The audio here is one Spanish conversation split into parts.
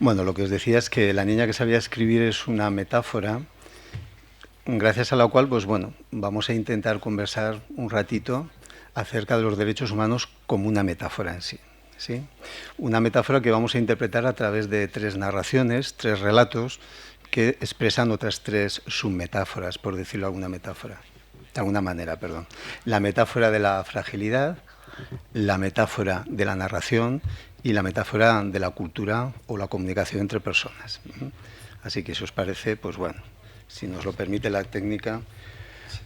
Bueno, lo que os decía es que la niña que sabía escribir es una metáfora, gracias a la cual, pues bueno, vamos a intentar conversar un ratito acerca de los derechos humanos como una metáfora en sí. ¿Sí? Una metáfora que vamos a interpretar a través de 3 narraciones, 3 relatos que expresan otras 3 submetáforas, por decirlo de alguna manera, perdón. La metáfora de la fragilidad, la metáfora de la narración y la metáfora de la cultura o la comunicación entre personas. Así que si os parece, pues bueno, si nos lo permite la técnica,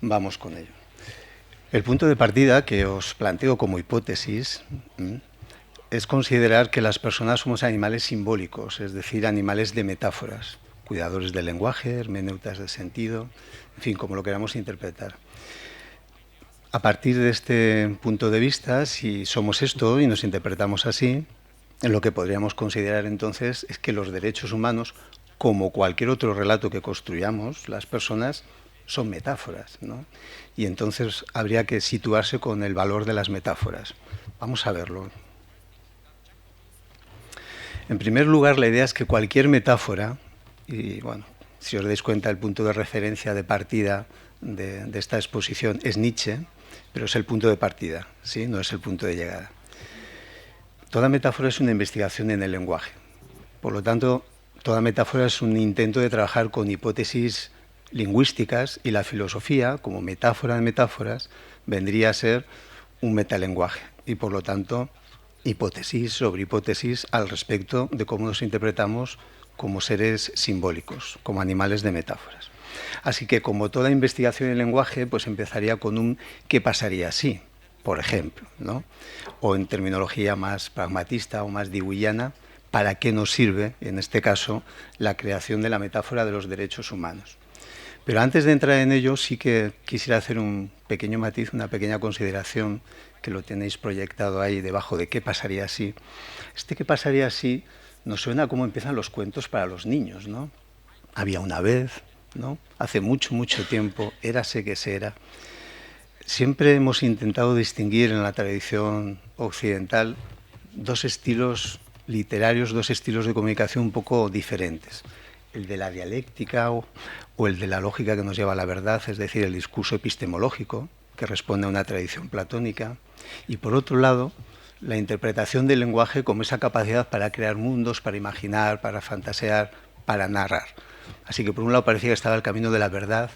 vamos con ello. El punto de partida que os planteo como hipótesis es considerar que las personas somos animales simbólicos, es decir, animales de metáforas, cuidadores del lenguaje, hermeneutas del sentido, en fin, como lo queramos interpretar. A partir de este punto de vista, si somos esto y nos interpretamos así, lo que podríamos considerar entonces es que los derechos humanos, como cualquier otro relato que construyamos, las personas son metáforas, ¿no? Y entonces habría que situarse con el valor de las metáforas. Vamos a verlo. En primer lugar, la idea es que cualquier metáfora, y bueno, si os dais cuenta, el punto de referencia de partida de esta exposición es Nietzsche, pero es el punto de partida, ¿sí? No es el punto de llegada. Toda metáfora es una investigación en el lenguaje. Por lo tanto, toda metáfora es un intento de trabajar con hipótesis lingüísticas y la filosofía, como metáfora de metáforas, vendría a ser un metalenguaje y, por lo tanto, hipótesis sobre hipótesis al respecto de cómo nos interpretamos como seres simbólicos, como animales de metáforas. Así que, como toda investigación en lenguaje, pues empezaría con un ¿qué pasaría si?, por ejemplo, ¿no? O en terminología más pragmatista o más deweyana, ¿para qué nos sirve, en este caso, la creación de la metáfora de los derechos humanos? Pero antes de entrar en ello, sí que quisiera hacer un pequeño matiz, una pequeña consideración, que lo tenéis proyectado ahí debajo de ¿qué pasaría si? Este ¿qué pasaría si? Nos suena a cómo empiezan los cuentos para los niños, ¿no? Había una vez, ¿no? Hace mucho, mucho tiempo, érase que se era. Siempre hemos intentado distinguir en la tradición occidental 2 estilos literarios, 2 estilos de comunicación un poco diferentes. El de la dialéctica o el de la lógica que nos lleva a la verdad, es decir, el discurso epistemológico, que responde a una tradición platónica. Y por otro lado, la interpretación del lenguaje como esa capacidad para crear mundos, para imaginar, para fantasear, para narrar. Así que por un lado parecía que estaba el camino de la verdad,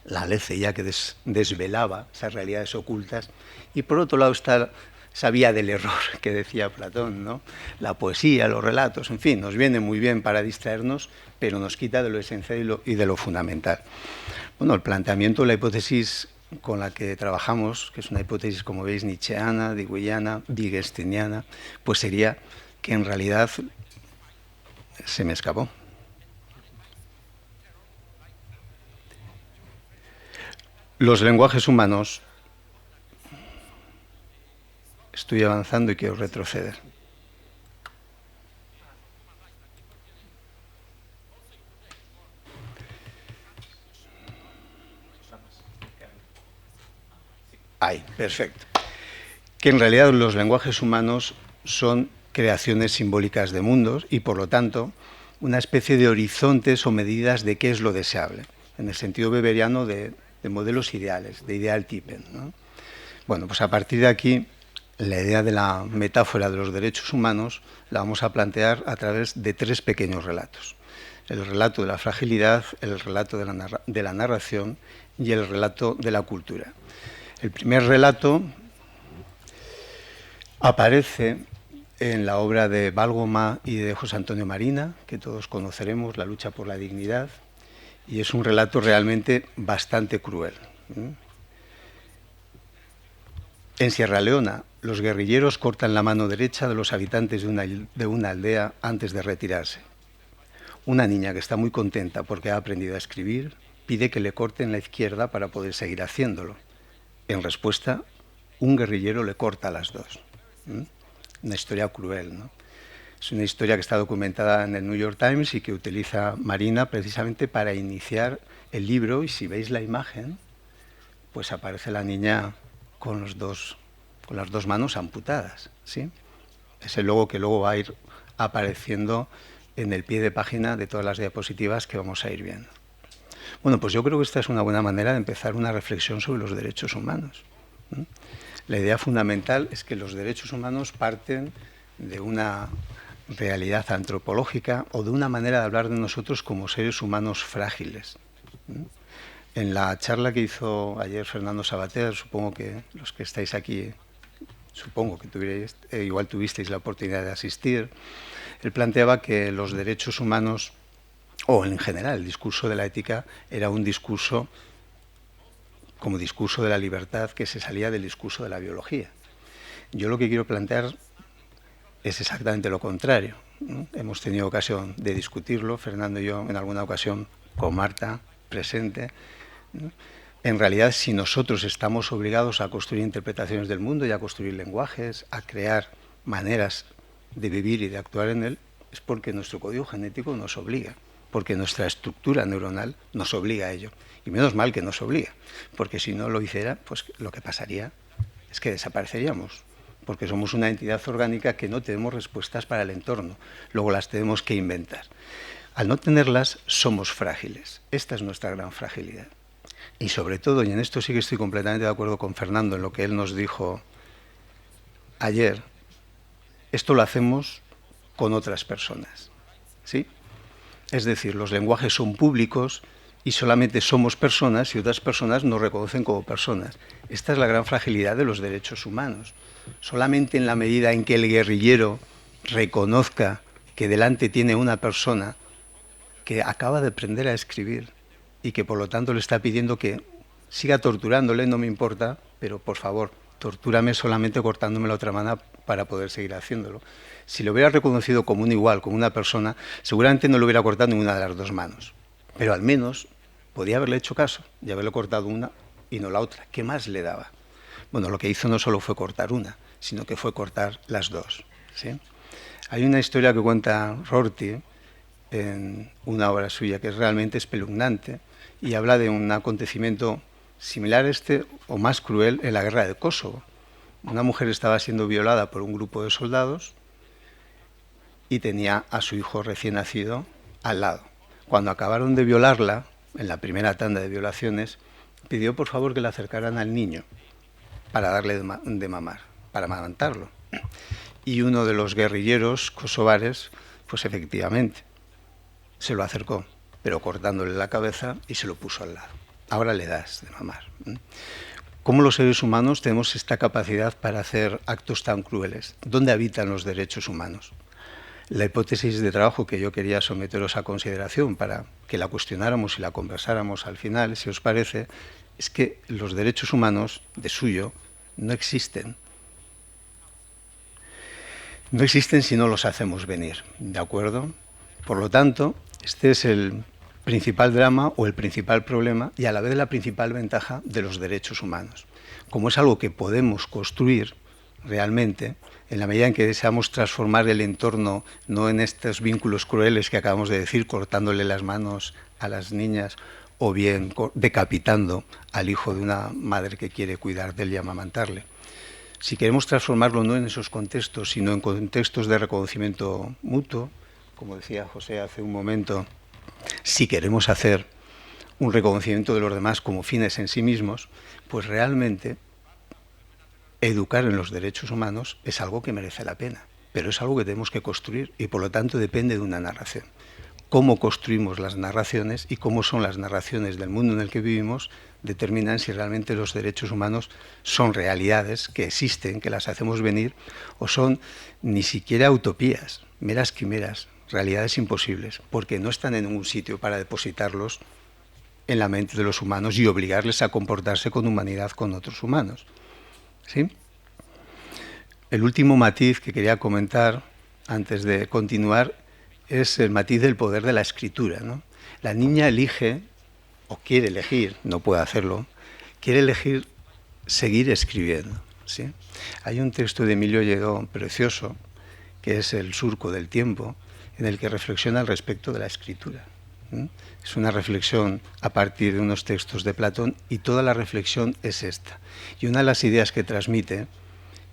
la aletheia que desvelaba esas realidades ocultas, y por otro lado está esa vía del error que decía Platón, ¿no? La poesía, los relatos, en fin, nos viene muy bien para distraernos, pero nos quita de lo esencial y de lo fundamental. Bueno, el planteamiento, la hipótesis con la que trabajamos, que es una hipótesis, como veis, nietzscheana, digweyana, wittgensteiniana, pues sería que en realidad se me escapó. Los lenguajes humanos, estoy avanzando y quiero retroceder. Ahí, perfecto. Que en realidad los lenguajes humanos son creaciones simbólicas de mundos y, por lo tanto, una especie de horizontes o medidas de qué es lo deseable, en el sentido weberiano de modelos ideales, de idealtypen, ¿no? Bueno, pues a partir de aquí, la idea de la metáfora de los derechos humanos la vamos a plantear a través de 3 pequeños relatos. El relato de la fragilidad, el relato de la narración y el relato de la cultura. El primer relato aparece en la obra de Balgoma y de José Antonio Marina, que todos conoceremos, La lucha por la dignidad, y es un relato realmente bastante cruel. En Sierra Leona, los guerrilleros cortan la mano derecha de los habitantes de una aldea antes de retirarse. Una niña que está muy contenta porque ha aprendido a escribir, pide que le corten la izquierda para poder seguir haciéndolo. En respuesta, un guerrillero le corta las dos. Una historia cruel, ¿no? Es una historia que está documentada en el New York Times y que utiliza Marina precisamente para iniciar el libro, y si veis la imagen, pues aparece la niña con las dos manos amputadas, ¿sí? Es el logo que luego va a ir apareciendo en el pie de página de todas las diapositivas que vamos a ir viendo. Bueno, pues yo creo que esta es una buena manera de empezar una reflexión sobre los derechos humanos. La idea fundamental es que los derechos humanos parten de una realidad antropológica o de una manera de hablar de nosotros como seres humanos frágiles. En la charla que hizo ayer Fernando Savater, supongo que los que estáis aquí, supongo que igual tuvisteis la oportunidad de asistir, él planteaba que los derechos humanos, o en general el discurso de la ética, era un discurso como discurso de la libertad que se salía del discurso de la biología. Yo lo que quiero plantear es exactamente lo contrario, ¿no? Hemos tenido ocasión de discutirlo, Fernando y yo, en alguna ocasión con Marta presente, ¿no? En realidad, si nosotros estamos obligados a construir interpretaciones del mundo y a construir lenguajes, a crear maneras de vivir y de actuar en él, es porque nuestro código genético nos obliga, porque nuestra estructura neuronal nos obliga a ello. Y menos mal que nos obliga, porque si no lo hiciera, pues lo que pasaría es que desapareceríamos, porque somos una entidad orgánica que no tenemos respuestas para el entorno, luego las tenemos que inventar. Al no tenerlas, somos frágiles. Esta es nuestra gran fragilidad. Y sobre todo, y en esto sí que estoy completamente de acuerdo con Fernando, en lo que él nos dijo ayer, esto lo hacemos con otras personas, ¿sí? Es decir, los lenguajes son públicos y solamente somos personas y otras personas nos reconocen como personas. Esta es la gran fragilidad de los derechos humanos. Solamente en la medida en que el guerrillero reconozca que delante tiene una persona que acaba de aprender a escribir y que por lo tanto le está pidiendo que siga torturándole, no me importa, pero por favor, tortúrame solamente cortándome la otra mano para poder seguir haciéndolo. Si lo hubiera reconocido como un igual, como una persona, seguramente no le hubiera cortado ninguna de las dos manos. Pero al menos podía haberle hecho caso y haberle cortado una y no la otra. ¿Qué más le daba? Bueno, lo que hizo no solo fue cortar una, sino que fue cortar las dos, ¿sí? Hay una historia que cuenta Rorty en una obra suya que es realmente espeluznante y habla de un acontecimiento similar a este o más cruel en la guerra de Kosovo. Una mujer estaba siendo violada por un grupo de soldados y tenía a su hijo recién nacido al lado. Cuando acabaron de violarla, en la primera tanda de violaciones, pidió por favor que le acercaran al niño para darle de mamar, para amamantarlo. Y uno de los guerrilleros kosovares, pues efectivamente, se lo acercó, pero cortándole la cabeza y se lo puso al lado. Ahora le das de mamar. ¿Cómo los seres humanos tenemos esta capacidad para hacer actos tan crueles? ¿Dónde habitan los derechos humanos? La hipótesis de trabajo que yo quería someteros a consideración para que la cuestionáramos y la conversáramos al final, si os parece, es que los derechos humanos, de suyo, no existen. No existen si no los hacemos venir, ¿de acuerdo? Por lo tanto, este es el principal drama o el principal problema y a la vez la principal ventaja de los derechos humanos. Como es algo que podemos construir realmente, en la medida en que deseamos transformar el entorno, no en estos vínculos crueles que acabamos de decir, cortándole las manos a las niñas o bien decapitando al hijo de una madre que quiere cuidar de él y amamantarle. Si queremos transformarlo no en esos contextos, sino en contextos de reconocimiento mutuo, como decía José hace un momento, si queremos hacer un reconocimiento de los demás como fines en sí mismos, pues realmente educar en los derechos humanos es algo que merece la pena, pero es algo que tenemos que construir y por lo tanto depende de una narración. Cómo construimos las narraciones y cómo son las narraciones del mundo en el que vivimos determinan si realmente los derechos humanos son realidades que existen, que las hacemos venir, o son ni siquiera utopías, meras quimeras, realidades imposibles, porque no están en ningún sitio para depositarlos en la mente de los humanos y obligarles a comportarse con humanidad con otros humanos. ¿Sí? El último matiz que quería comentar antes de continuar es el matiz del poder de la escritura, ¿no? La niña elige o quiere elegir, no puede hacerlo, quiere elegir seguir escribiendo, ¿sí? Hay un texto de Emilio Lledó precioso, que es El surco del tiempo, en el que reflexiona al respecto de la escritura. Es una reflexión a partir de unos textos de Platón y toda la reflexión es esta. Y una de las ideas que transmite,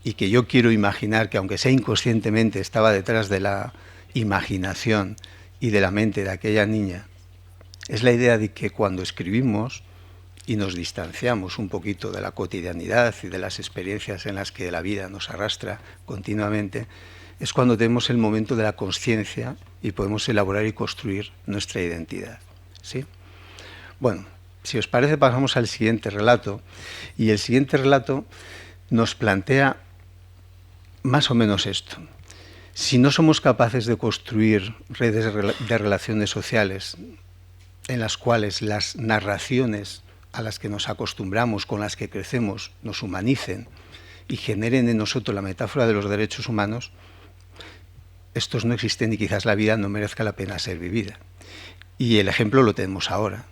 y que yo quiero imaginar que aunque sea inconscientemente estaba detrás de la imaginación y de la mente de aquella niña, es la idea de que cuando escribimos y nos distanciamos un poquito de la cotidianidad y de las experiencias en las que la vida nos arrastra continuamente, es cuando tenemos el momento de la consciencia y podemos elaborar y construir nuestra identidad, ¿sí? Bueno, si os parece pasamos al siguiente relato, y el siguiente relato nos plantea más o menos esto. Si no somos capaces de construir redes de relaciones sociales en las cuales las narraciones a las que nos acostumbramos, con las que crecemos, nos humanicen y generen en nosotros la metáfora de los derechos humanos, estos no existen y quizás la vida no merezca la pena ser vivida. Y el ejemplo lo tenemos ahora.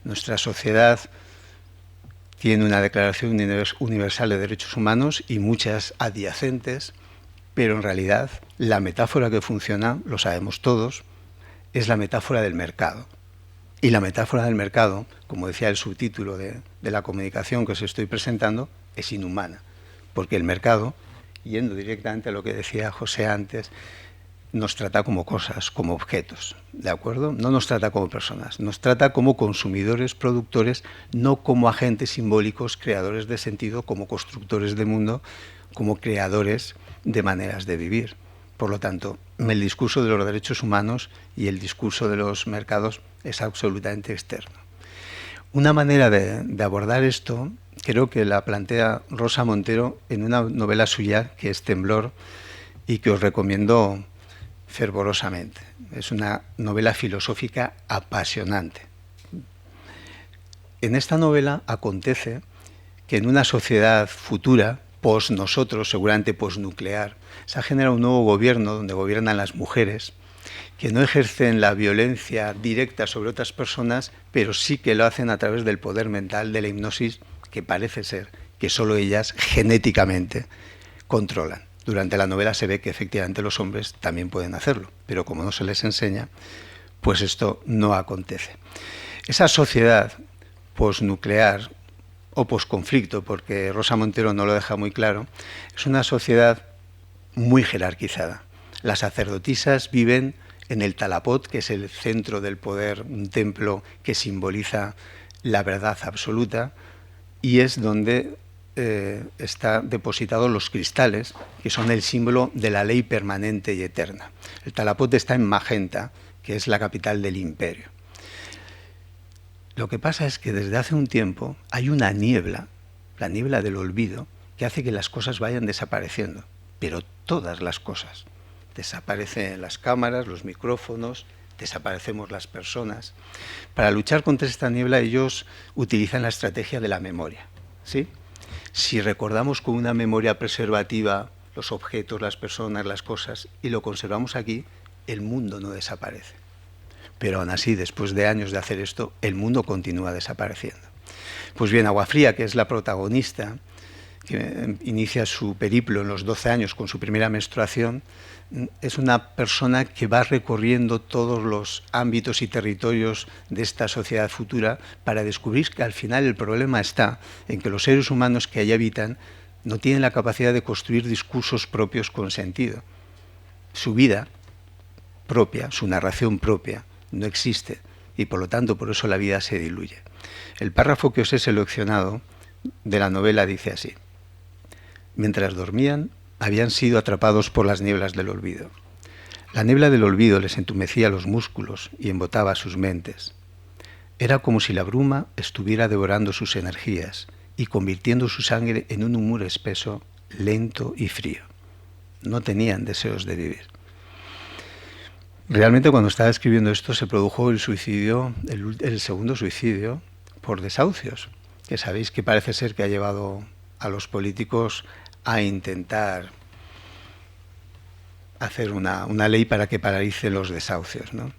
Nuestra sociedad tiene una Declaración Universal de Derechos Humanos y muchas adyacentes, pero en realidad la metáfora que funciona, lo sabemos todos, es la metáfora del mercado. Y la metáfora del mercado, como decía el subtítulo de la comunicación que os estoy presentando, es inhumana, porque el mercado, yendo directamente a lo que decía José antes, nos trata como cosas, como objetos, ¿de acuerdo? No nos trata como personas, nos trata como consumidores, productores, no como agentes simbólicos, creadores de sentido, como constructores de mundo, como creadores de maneras de vivir. Por lo tanto, el discurso de los derechos humanos y el discurso de los mercados es absolutamente externo. Una manera de abordar esto, creo que la plantea Rosa Montero en una novela suya, que es Temblor, y que os recomiendo fervorosamente. Es una novela filosófica apasionante. En esta novela acontece que en una sociedad futura, post-nosotros, seguramente post-nuclear, se ha generado un nuevo gobierno donde gobiernan las mujeres, que no ejercen la violencia directa sobre otras personas, pero sí que lo hacen a través del poder mental, de la hipnosis, que parece ser que solo ellas genéticamente controlan. Durante la novela se ve que efectivamente los hombres también pueden hacerlo, pero como no se les enseña, pues esto no acontece. Esa sociedad posnuclear o posconflicto, porque Rosa Montero no lo deja muy claro, es una sociedad muy jerarquizada. Las sacerdotisas viven en el Talapot, que es el centro del poder, un templo que simboliza la verdad absoluta, y es donde está depositados los cristales, que son el símbolo de la ley permanente y eterna. El Talapot está en Magenta, que es la capital del imperio. Lo que pasa es que desde hace un tiempo hay una niebla, la niebla del olvido, que hace que las cosas vayan desapareciendo, pero todas las cosas. Desaparecen las cámaras, los micrófonos, desaparecemos las personas. Para luchar contra esta niebla ellos utilizan la estrategia de la memoria, ¿sí? Si recordamos con una memoria preservativa los objetos, las personas, las cosas, y lo conservamos aquí, el mundo no desaparece. Pero aún así, después de años de hacer esto, el mundo continúa desapareciendo. Pues bien, Agua-Fría, que es la protagonista, que inicia su periplo en los 12 años con su primera menstruación, es una persona que va recorriendo todos los ámbitos y territorios de esta sociedad futura para descubrir que al final el problema está en que los seres humanos que allí habitan no tienen la capacidad de construir discursos propios con sentido. Su vida propia, su narración propia, no existe y por lo tanto por eso la vida se diluye. El párrafo que os he seleccionado de la novela dice así: mientras dormían, habían sido atrapados por las nieblas del olvido. La niebla del olvido les entumecía los músculos y embotaba sus mentes. Era como si la bruma estuviera devorando sus energías y convirtiendo su sangre en un humor espeso, lento y frío. No tenían deseos de vivir. Realmente cuando estaba escribiendo esto se produjo el suicidio, el segundo suicidio por desahucios, que sabéis que parece ser que ha llevado a los políticos a intentar hacer una ley para que paralicen los desahucios, ¿no?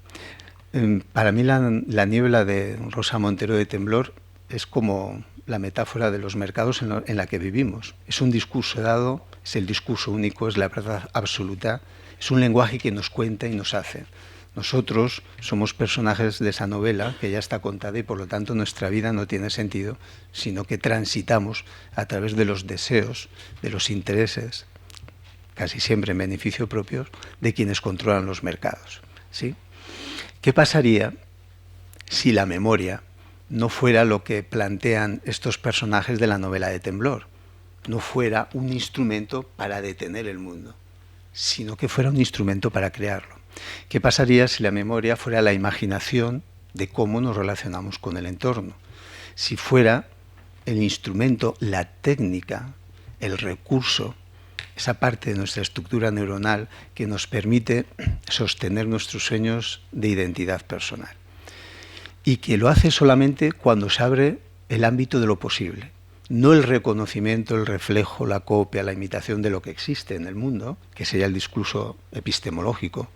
Para mí la niebla de Rosa Montero de Temblor es como la metáfora de los mercados en la que vivimos. Es un discurso dado, es el discurso único, es la verdad absoluta, es un lenguaje que nos cuenta y nos hace. Nosotros somos personajes de esa novela que ya está contada y por lo tanto nuestra vida no tiene sentido, sino que transitamos a través de los deseos, de los intereses, casi siempre en beneficio propio, de quienes controlan los mercados. ¿Sí? ¿Qué pasaría si la memoria no fuera lo que plantean estos personajes de la novela de Temblor? No fuera un instrumento para detener el mundo, sino que fuera un instrumento para crearlo. ¿Qué pasaría si la memoria fuera la imaginación de cómo nos relacionamos con el entorno? Si fuera el instrumento, la técnica, el recurso, esa parte de nuestra estructura neuronal que nos permite sostener nuestros sueños de identidad personal. Y que lo hace solamente cuando se abre el ámbito de lo posible. No el reconocimiento, el reflejo, la copia, la imitación de lo que existe en el mundo, que sería el discurso epistemológico,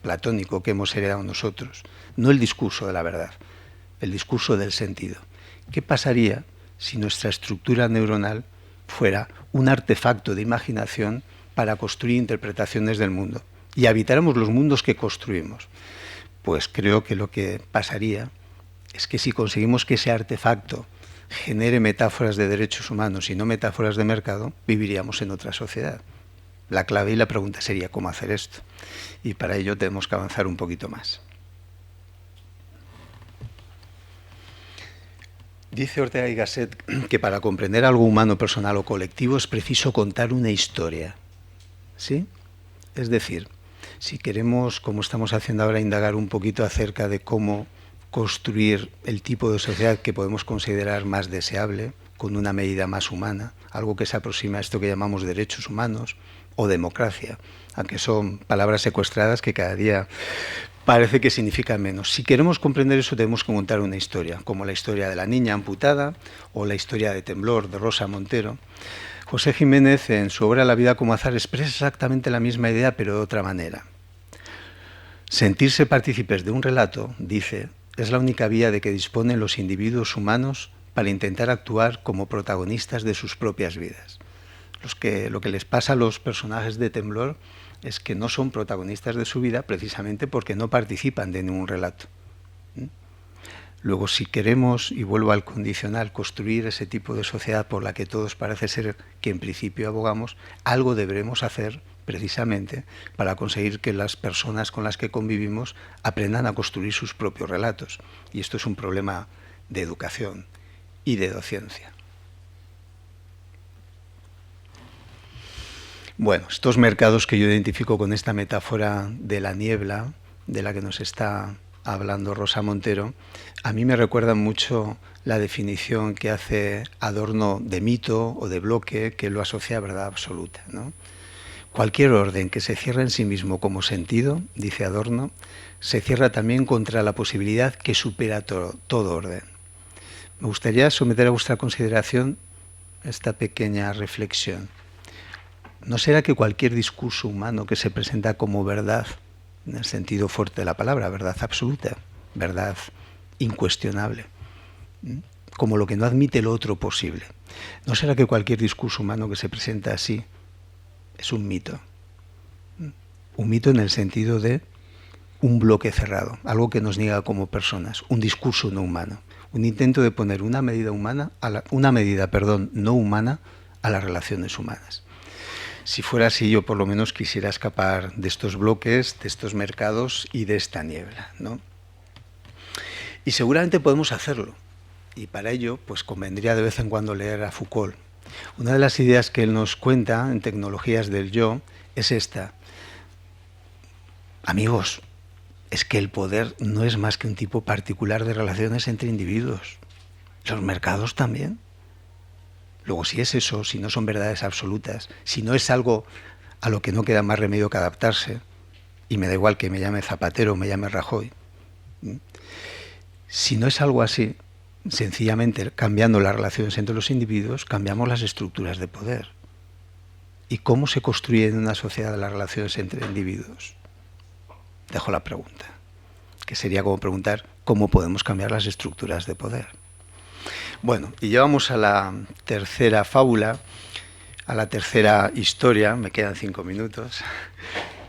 platónico que hemos heredado nosotros. No el discurso de la verdad, el discurso del sentido. ¿Qué pasaría si nuestra estructura neuronal fuera un artefacto de imaginación para construir interpretaciones del mundo y habitáramos los mundos que construimos? Pues creo que lo que pasaría es que si conseguimos que ese artefacto genere metáforas de derechos humanos y no metáforas de mercado, viviríamos en otra sociedad. La clave y la pregunta sería cómo hacer esto. Y para ello tenemos que avanzar un poquito más. Dice Ortega y Gasset que para comprender algo humano, personal o colectivo es preciso contar una historia. ¿Sí? Es decir, si queremos, como estamos haciendo ahora, indagar un poquito acerca de cómo construir el tipo de sociedad que podemos considerar más deseable, con una medida más humana, algo que se aproxima a esto que llamamos derechos humanos o democracia, aunque son palabras secuestradas que cada día parece que significan menos. Si queremos comprender eso, tenemos que contar una historia, como la historia de la niña amputada o la historia de Temblor, de Rosa Montero. José Jiménez, en su obra La vida como azar, expresa exactamente la misma idea, pero de otra manera. Sentirse partícipes de un relato, dice, es la única vía de que disponen los individuos humanos para intentar actuar como protagonistas de sus propias vidas. Lo que les pasa a los personajes de Temblor es que no son protagonistas de su vida precisamente porque no participan de ningún relato. Luego, si queremos, y vuelvo al condicional, construir ese tipo de sociedad por la que todos parece ser que en principio abogamos, algo deberemos hacer precisamente para conseguir que las personas con las que convivimos aprendan a construir sus propios relatos. Y esto es un problema de educación y de docencia. Bueno, estos mercados que yo identifico con esta metáfora de la niebla, de la que nos está hablando Rosa Montero, a mí me recuerdan mucho la definición que hace Adorno de mito o de bloque, que lo asocia a verdad absoluta, ¿no? Cualquier orden que se cierra en sí mismo como sentido, dice Adorno, se cierra también contra la posibilidad que supera todo orden. Me gustaría someter a vuestra consideración esta pequeña reflexión. ¿No será que cualquier discurso humano que se presenta como verdad, en el sentido fuerte de la palabra, verdad absoluta, verdad incuestionable, como lo que no admite lo otro posible, ¿no será que cualquier discurso humano que se presenta así es un mito? Un mito en el sentido de un bloque cerrado, algo que nos niega como personas, un discurso no humano, un intento de poner una medida no humana a las relaciones humanas. Si fuera así, yo por lo menos quisiera escapar de estos bloques, de estos mercados y de esta niebla, ¿no? Y seguramente podemos hacerlo. Y para ello, pues convendría de vez en cuando leer a Foucault. Una de las ideas que él nos cuenta en Tecnologías del Yo es esta. Amigos, es que el poder no es más que un tipo particular de relaciones entre individuos. Los mercados también. Luego, si es eso, si no son verdades absolutas, si no es algo a lo que no queda más remedio que adaptarse, y me da igual que me llame Zapatero o me llame Rajoy, si no es algo así, sencillamente cambiando las relaciones entre los individuos, cambiamos las estructuras de poder. ¿Y cómo se construyen en una sociedad las relaciones entre individuos? Dejo la pregunta. que sería como preguntar cómo podemos cambiar las estructuras de poder. Bueno, y llevamos a la tercera fábula, a la tercera historia, me quedan 5 minutos,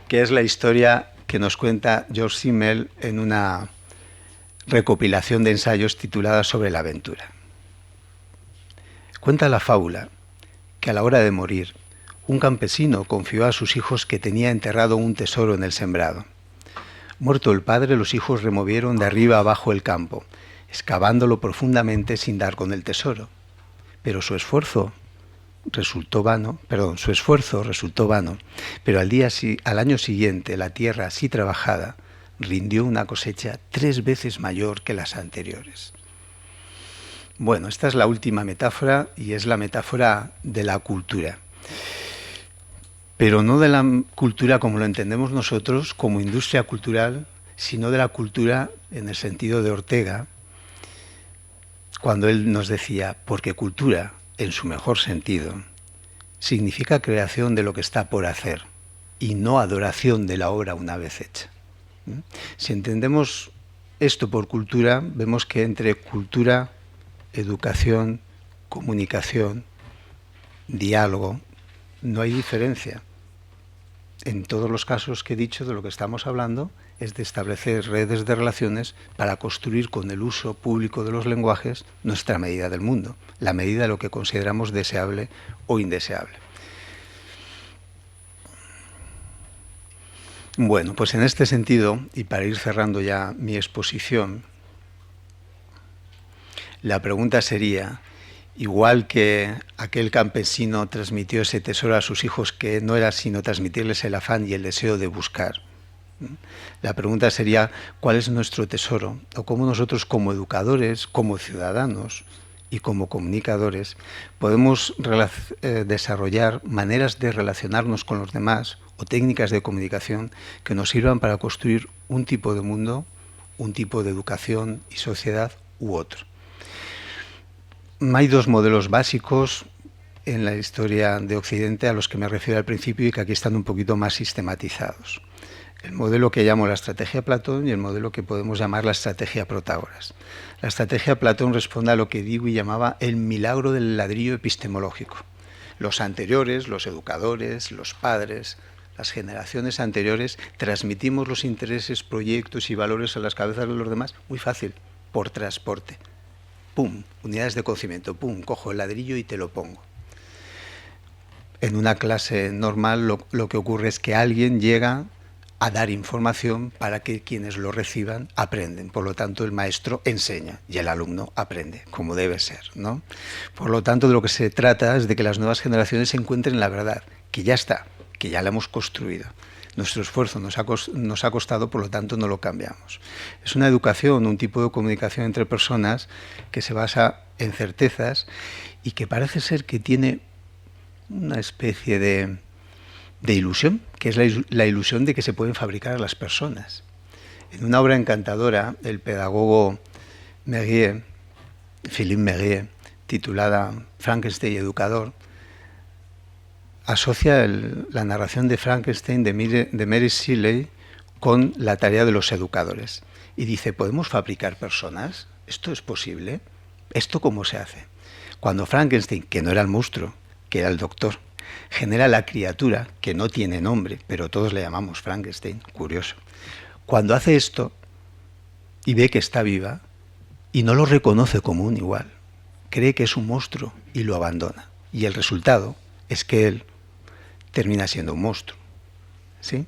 que es la historia que nos cuenta George Simmel en una recopilación de ensayos titulada Sobre la aventura. Cuenta la fábula que a la hora de morir, un campesino confió a sus hijos que tenía enterrado un tesoro en el sembrado. Muerto el padre, los hijos removieron de arriba abajo el campo, excavándolo profundamente sin dar con el tesoro. Pero su esfuerzo resultó vano, pero al año siguiente la tierra así trabajada rindió una cosecha 3 veces mayor que las anteriores. Bueno, esta es la última metáfora y es la metáfora de la cultura. Pero no de la cultura como lo entendemos nosotros, como industria cultural, sino de la cultura en el sentido de Ortega, cuando él nos decía, porque cultura, en su mejor sentido, significa creación de lo que está por hacer y no adoración de la obra una vez hecha. Si entendemos esto por cultura, vemos que entre cultura, educación, comunicación, diálogo, no hay diferencia. En todos los casos que he dicho de lo que estamos hablando es de establecer redes de relaciones para construir con el uso público de los lenguajes nuestra medida del mundo, la medida de lo que consideramos deseable o indeseable. Bueno, pues en este sentido, y para ir cerrando ya mi exposición, la pregunta sería, igual que aquel campesino transmitió ese tesoro a sus hijos, que no era sino transmitirles el afán y el deseo de buscar, la pregunta sería, ¿cuál es nuestro tesoro? O cómo nosotros como educadores, como ciudadanos y como comunicadores podemos desarrollar maneras de relacionarnos con los demás o técnicas de comunicación que nos sirvan para construir un tipo de mundo, un tipo de educación y sociedad u otro. Hay 2 modelos básicos en la historia de Occidente a los que me refiero al principio y que aquí están un poquito más sistematizados. El modelo que llamo la estrategia Platón y el modelo que podemos llamar la estrategia Protágoras. La estrategia Platón responde a lo que Dewey llamaba el milagro del ladrillo epistemológico. Los anteriores, los educadores, los padres, las generaciones anteriores, transmitimos los intereses, proyectos y valores a las cabezas de los demás muy fácil, por transporte. Pum, unidades de conocimiento, pum, cojo el ladrillo y te lo pongo. En una clase normal lo que ocurre es que alguien llega a dar información para que quienes lo reciban aprenden. Por lo tanto, el maestro enseña y el alumno aprende, como debe ser, ¿no? Por lo tanto, de lo que se trata es de que las nuevas generaciones encuentren la verdad, que ya está, que ya la hemos construido. Nuestro esfuerzo nos ha costado, por lo tanto no lo cambiamos. Es una educación, un tipo de comunicación entre personas que se basa en certezas y que parece ser que tiene una especie de ilusión, que es la ilusión de que se pueden fabricar las personas. En una obra encantadora, el pedagogo Philippe Mériès, titulada Frankenstein educador, asocia la narración de Frankenstein de Mary Shelley con la tarea de los educadores. Y dice, ¿podemos fabricar personas? ¿Esto es posible? ¿Esto cómo se hace? Cuando Frankenstein, que no era el monstruo, que era el doctor, genera la criatura, que no tiene nombre, pero todos le llamamos Frankenstein, curioso. Cuando hace esto y ve que está viva y no lo reconoce como un igual, cree que es un monstruo y lo abandona. Y el resultado es que él termina siendo un monstruo, ¿sí?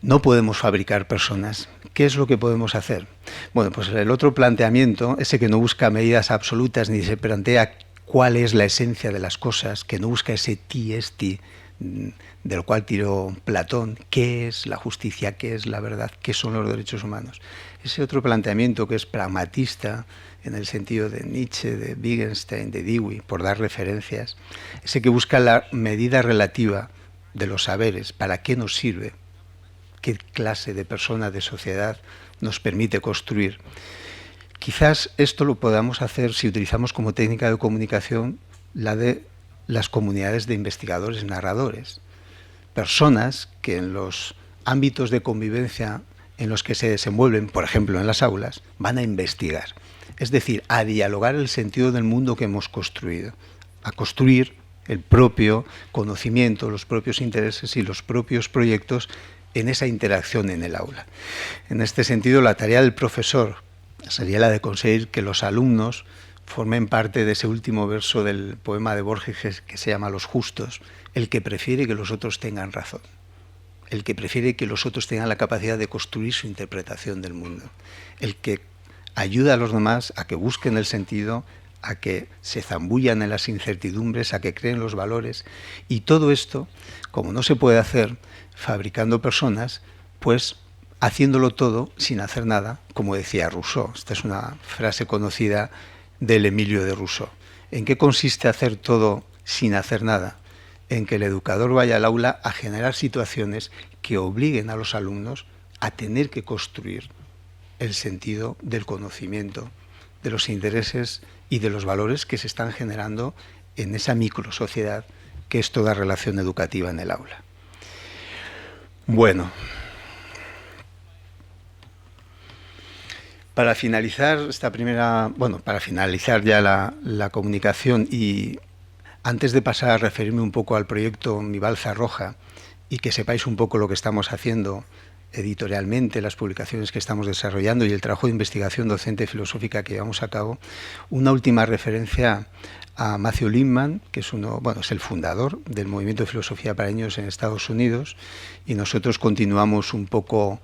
No podemos fabricar personas. ¿Qué es lo que podemos hacer? Bueno, pues el otro planteamiento, ese que no busca medidas absolutas ni se plantea cuál es la esencia de las cosas, que no busca ese ti esti del cual tiró Platón, qué es la justicia, qué es la verdad, qué son los derechos humanos. Ese otro planteamiento que es pragmatista, en el sentido de Nietzsche, de Wittgenstein, de Dewey, por dar referencias, ese que busca la medida relativa de los saberes, para qué nos sirve, qué clase de persona, de sociedad nos permite construir. Quizás esto lo podamos hacer si utilizamos como técnica de comunicación la de las comunidades de investigadores, narradores, personas que en los ámbitos de convivencia en los que se desenvuelven, por ejemplo en las aulas, van a investigar. Es decir, a dialogar el sentido del mundo que hemos construido, a construir el propio conocimiento, los propios intereses y los propios proyectos en esa interacción en el aula. En este sentido, la tarea del profesor sería la de conseguir que los alumnos formen parte de ese último verso del poema de Borges que se llama Los justos, el que prefiere que los otros tengan razón, el que prefiere que los otros tengan la capacidad de construir su interpretación del mundo, el que ayuda a los demás a que busquen el sentido, a que se zambullan en las incertidumbres, a que creen los valores. Y todo esto, como no se puede hacer fabricando personas, pues haciéndolo todo sin hacer nada, como decía Rousseau. Esta es una frase conocida del Emilio de Rousseau. ¿En qué consiste hacer todo sin hacer nada? En que el educador vaya al aula a generar situaciones que obliguen a los alumnos a tener que construir el sentido del conocimiento, de los intereses y de los valores que se están generando en esa microsociedad que es toda relación educativa en el aula. Bueno, para finalizar para finalizar ya la comunicación y antes de pasar a referirme un poco al proyecto Mi Balza Roja y que sepáis un poco lo que estamos haciendo editorialmente, las publicaciones que estamos desarrollando y el trabajo de investigación docente y filosófica que llevamos a cabo, una última referencia a Matthew Lipman, que es es el fundador del Movimiento de Filosofía para Niños en Estados Unidos, y nosotros continuamos un poco,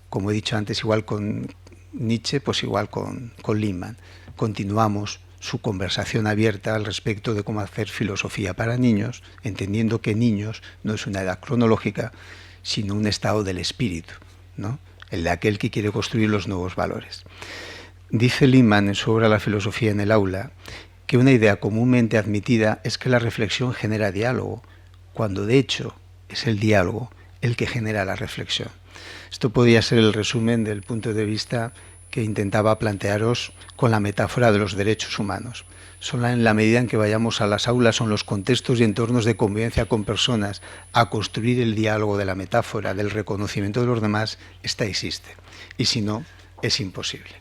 como he dicho antes, igual con Nietzsche, pues igual con Lipman. Continuamos su conversación abierta al respecto de cómo hacer filosofía para niños, entendiendo que niños no es una edad cronológica, sino un estado del espíritu, ¿no? El de aquel que quiere construir los nuevos valores. Dice Lipman en su obra La filosofía en el aula que una idea comúnmente admitida es que la reflexión genera diálogo, cuando de hecho es el diálogo el que genera la reflexión. Esto podría ser el resumen del punto de vista que intentaba plantearos con la metáfora de los derechos humanos. Solo en la medida en que vayamos a las aulas o en los contextos y entornos de convivencia con personas a construir el diálogo de la metáfora, del reconocimiento de los demás, esta existe. Y si no, es imposible.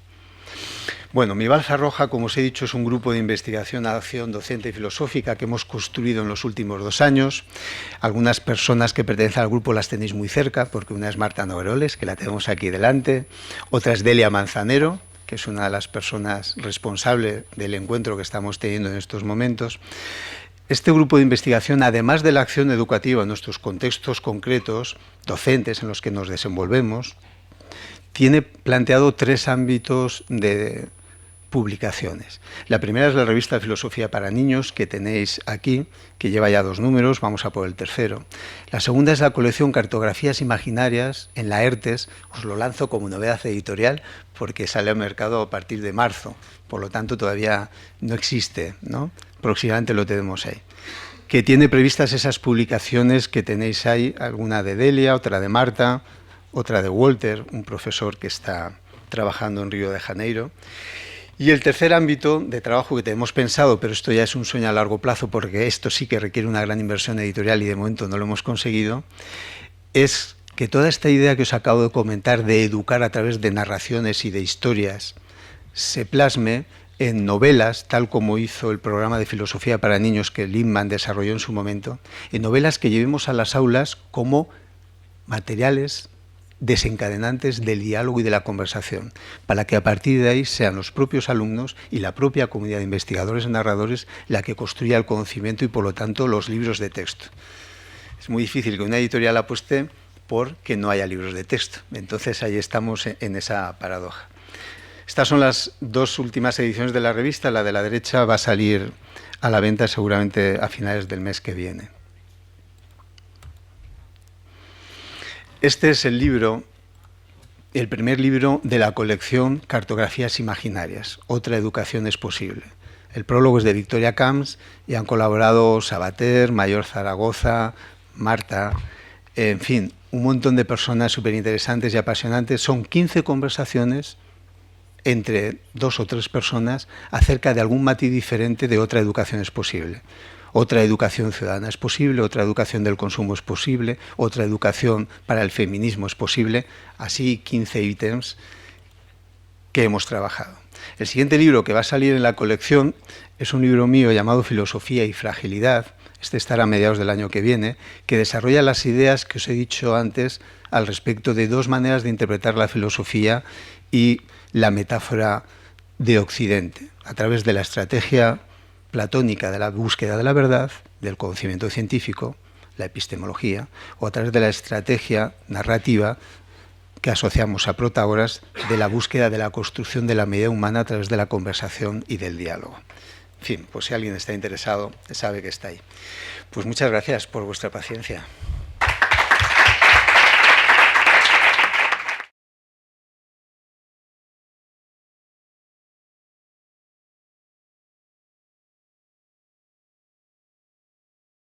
Bueno, Mi Balza Roja, como os he dicho, es un grupo de investigación, acción docente y filosófica que hemos construido en los últimos 2 años. Algunas personas que pertenecen al grupo las tenéis muy cerca, porque una es Marta Nogueroles, que la tenemos aquí delante, otra es Delia Manzanero, que es una de las personas responsables del encuentro que estamos teniendo en estos momentos. Este grupo de investigación, además de la acción educativa en nuestros contextos concretos, docentes en los que nos desenvolvemos, tiene planteado 3 ámbitos de publicaciones. La primera es la revista de Filosofía para Niños, que tenéis aquí, que lleva ya 2 números, vamos a por el tercero. La segunda es la colección Cartografías Imaginarias en la ERTES, os lo lanzo como novedad editorial, porque sale al mercado a partir de marzo, por lo tanto todavía no existe, ¿no? Próximamente lo tenemos ahí. Que tiene previstas esas publicaciones que tenéis ahí, alguna de Delia, otra de Marta, otra de Walter, un profesor que está trabajando en Río de Janeiro. Y el tercer ámbito de trabajo que tenemos pensado, pero esto ya es un sueño a largo plazo porque esto sí que requiere una gran inversión editorial y de momento no lo hemos conseguido, es que toda esta idea que os acabo de comentar de educar a través de narraciones y de historias se plasme en novelas, tal como hizo el programa de filosofía para niños que Lipman desarrolló en su momento, en novelas que llevemos a las aulas como materiales desencadenantes del diálogo y de la conversación, para que a partir de ahí sean los propios alumnos y la propia comunidad de investigadores y narradores la que construya el conocimiento y, por lo tanto, los libros de texto. Es muy difícil que una editorial apueste por que no haya libros de texto. Entonces, ahí estamos en esa paradoja. Estas son las 2 últimas ediciones de la revista. La de la derecha va a salir a la venta seguramente a finales del mes que viene. Este es el primer libro de la colección Cartografías Imaginarias, Otra educación es posible. El prólogo es de Victoria Camps y han colaborado Sabater, Mayor Zaragoza, Marta, en fin, un montón de personas súper interesantes y apasionantes. Son 15 conversaciones entre 2 o 3 personas acerca de algún matiz diferente de Otra educación es posible. Otra educación ciudadana es posible, otra educación del consumo es posible, otra educación para el feminismo es posible, así 15 ítems que hemos trabajado. El siguiente libro que va a salir en la colección es un libro mío llamado Filosofía y Fragilidad, este estará a mediados del año que viene, que desarrolla las ideas que os he dicho antes al respecto de dos maneras de interpretar la filosofía y la metáfora de Occidente, a través de la estrategia platónica de la búsqueda de la verdad, del conocimiento científico, la epistemología, o a través de la estrategia narrativa que asociamos a Protágoras de la búsqueda de la construcción de la medida humana a través de la conversación y del diálogo. En fin, pues si alguien está interesado, sabe que está ahí. Pues muchas gracias por vuestra paciencia.